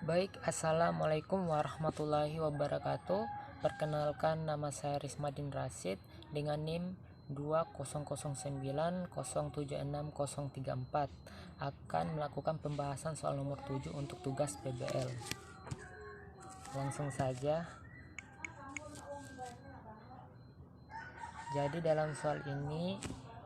Baik, assalamualaikum warahmatullahi wabarakatuh. Perkenalkan, nama saya Rismadin Rasid dengan NIM 2009076034 akan melakukan pembahasan soal nomor 7 untuk tugas PBL. Langsung saja. Jadi dalam soal ini,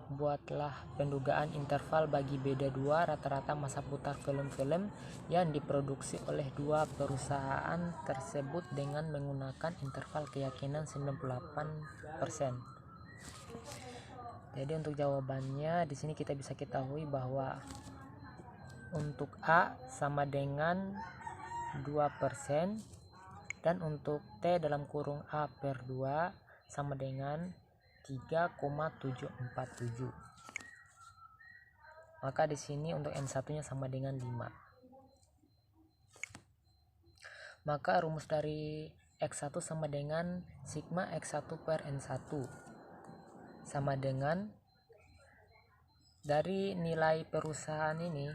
buatlah pendugaan interval bagi beda dua rata-rata masa putar film-film yang diproduksi oleh dua perusahaan tersebut dengan menggunakan interval keyakinan 98%. Jadi untuk jawabannya di sini kita bisa ketahui bahwa untuk A sama dengan 2% dan untuk T dalam kurung A per 2 sama dengan 3,747. Maka di sini untuk N1-nya sama dengan 5. Maka rumus dari X1 sama dengan sigma X1 per N1 sama dengan dari nilai perusahaan ini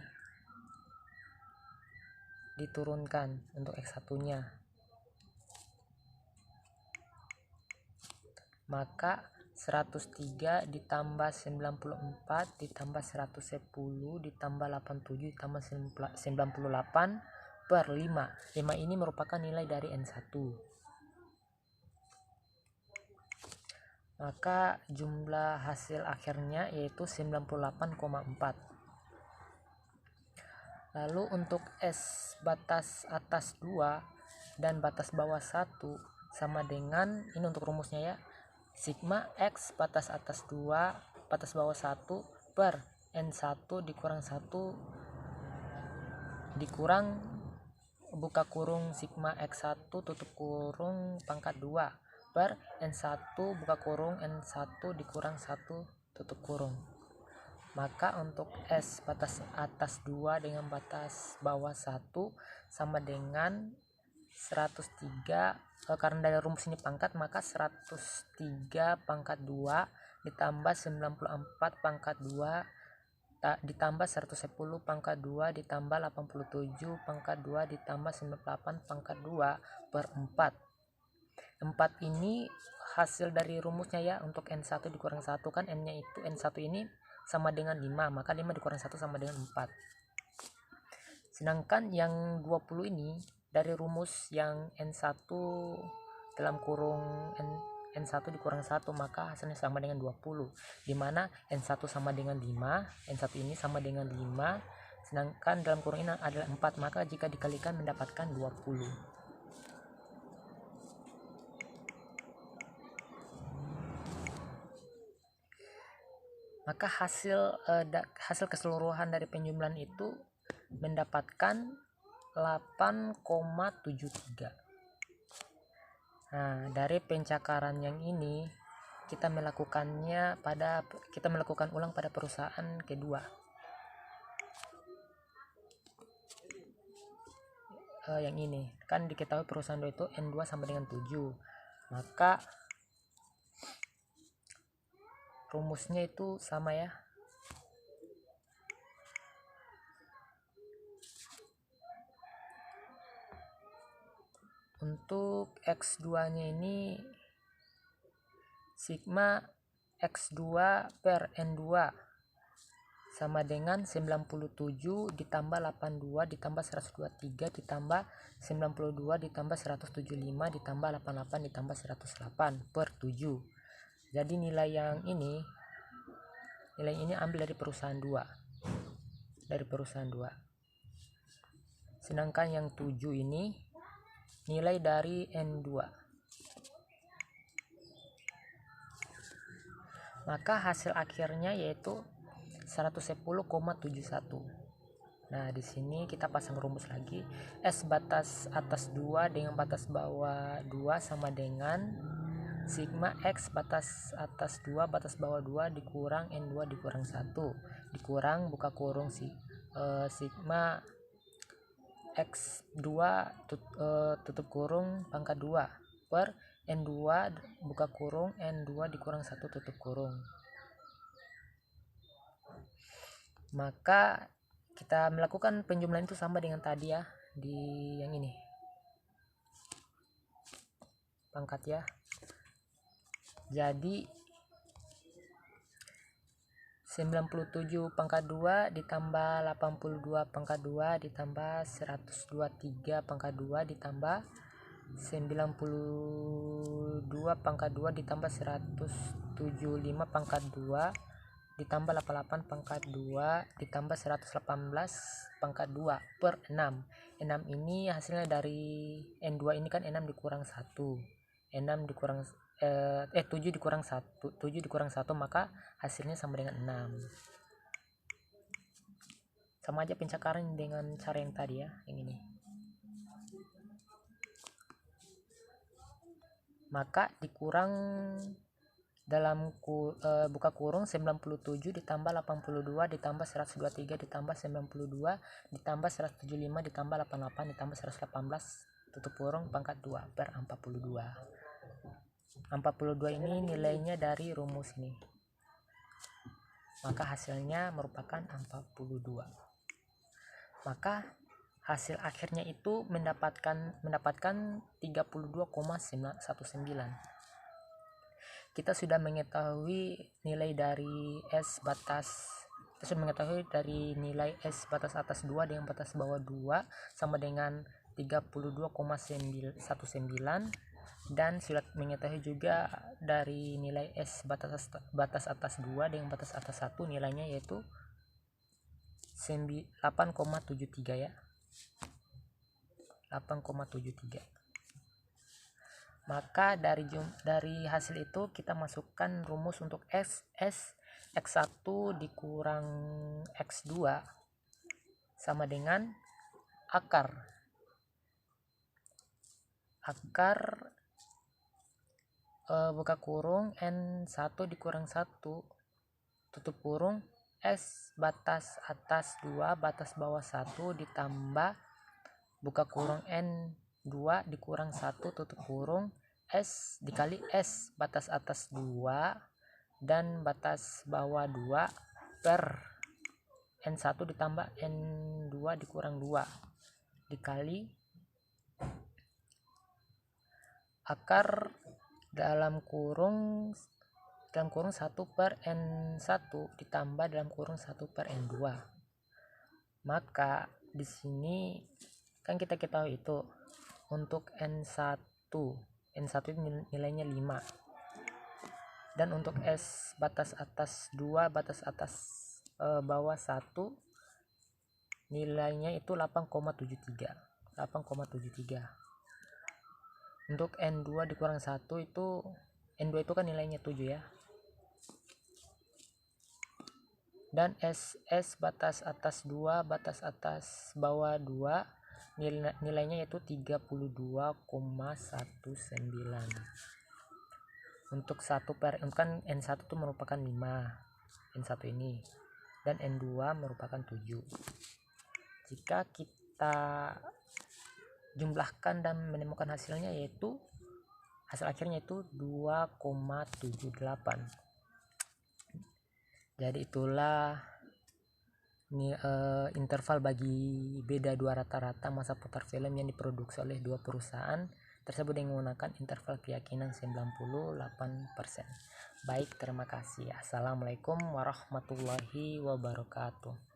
diturunkan untuk X1-nya. Maka 103 ditambah 94 ditambah 110 ditambah 87 ditambah 98 per 5. 5 ini merupakan nilai dari N1. Maka jumlah hasil akhirnya yaitu 98,4. Lalu untuk S batas atas 2 dan batas bawah 1 sama dengan, ini untuk rumusnya ya, sigma X batas atas 2 batas bawah 1 per N1 dikurang 1 dikurang buka kurung sigma X1 tutup kurung pangkat 2 per N1 buka kurung N1 dikurang 1 tutup kurung. Maka untuk S batas atas 2 dengan batas bawah 1 sama dengan 103, karena dari rumus ini pangkat, maka 103 pangkat 2 ditambah 94 pangkat 2 ditambah 110 pangkat 2 ditambah 87 pangkat 2 ditambah 98 pangkat 2 per 4. 4 ini hasil dari rumusnya ya, untuk N1 dikurang 1 kan N-nya itu N1 ini sama dengan 5, maka 5 dikurang 1 sama dengan 4. Sedangkan yang 20 ini dari rumus yang N1 dalam kurung N1 dikurang 1, maka hasilnya sama dengan 20, dimana N1 sama dengan 5, N1 ini sama dengan 5, sedangkan dalam kurung ini adalah 4, maka jika dikalikan mendapatkan 20. Maka hasil keseluruhan dari penjumlahan itu mendapatkan 8,73. Nah, dari pencakaran yang ini kita melakukan ulang pada perusahaan kedua. Yang ini kan diketahui perusahaan 2 itu N2 sama dengan 7. Maka rumusnya itu sama ya. Untuk X2 nya ini sigma X2 per N2 sama dengan 97 ditambah 82 ditambah 123 ditambah 92 ditambah 175 ditambah 88 ditambah 108 per 7. Jadi nilai ini ambil dari perusahaan 2. Sedangkan yang 7 ini nilai dari N2. Maka hasil akhirnya yaitu 110,71. Nah, di sini kita pasang rumus lagi. S batas atas 2 dengan batas bawah 2 sama dengan sigma X batas atas 2 batas bawah 2 dikurang N2 dikurang 1 dikurang buka kurung sigma X2 tutup kurung pangkat 2 per N2 buka kurung N2 dikurang 1 tutup kurung. Maka kita melakukan penjumlahan itu sama dengan tadi ya, di yang ini pangkat ya. Jadi 97 pangkat 2 ditambah 82 pangkat 2 ditambah 123 pangkat 2 ditambah 92 pangkat 2 ditambah 175 pangkat 2 ditambah 88 pangkat 2 ditambah 118 pangkat 2 per 6. 6 ini hasilnya dari N2 ini kan 6 dikurang 1. 6 dikurang 7 dikurang 1. 7 dikurang 1 maka hasilnya sama dengan 6. Sama aja pencakaran dengan cara yang tadi ya, yang ini. Maka dikurang dalam buka kurung 97 ditambah 82 ditambah 123 ditambah 92 ditambah 175 ditambah 88 ditambah 118 tutup kurung pangkat 2 per 42. 42 ini nilainya dari rumus ini. Maka hasilnya merupakan 42. Maka hasil akhirnya itu mendapatkan 32,19. Kita sudah mengetahui nilai dari S batas dari nilai S batas atas 2 dengan batas bawah 2 sama dengan 32,19, dan sudah mengetahui juga dari nilai S batas atas 2 dengan batas atas 1 nilainya yaitu 8,73 ya. 8,73. Maka dari hasil itu kita masukkan rumus untuk X1 dikurang X2 sama dengan akar buka kurung N1 dikurang 1 tutup kurung S batas atas 2 batas bawah 1 ditambah buka kurung N2 dikurang 1 tutup kurung S dikali S batas atas 2 dan batas bawah 2 per N1 ditambah N2 dikurang 2 dikali akar dalam kurung 1 per N1 ditambah dalam kurung 1 per N2. Maka di sini kan kita ketahui itu untuk N1 itu nilainya 5, dan untuk S batas atas 2 batas atas bawah 1 nilainya itu 8,73. Untuk N2 dikurang 1 itu N2 itu kan nilainya 7 ya, dan SS batas atas 2 batas atas bawah 2 nilainya yaitu 32,19. Untuk 1 per kan N1 itu merupakan 5 N1 ini, dan N2 merupakan 7. Jika kita jumlahkan dan menemukan hasilnya yaitu hasil akhirnya itu 2,78. Jadi itulah interval bagi beda dua rata-rata masa putar film yang diproduksi oleh dua perusahaan tersebut dengan menggunakan interval keyakinan 98%. Baik, terima kasih. Assalamualaikum warahmatullahi wabarakatuh.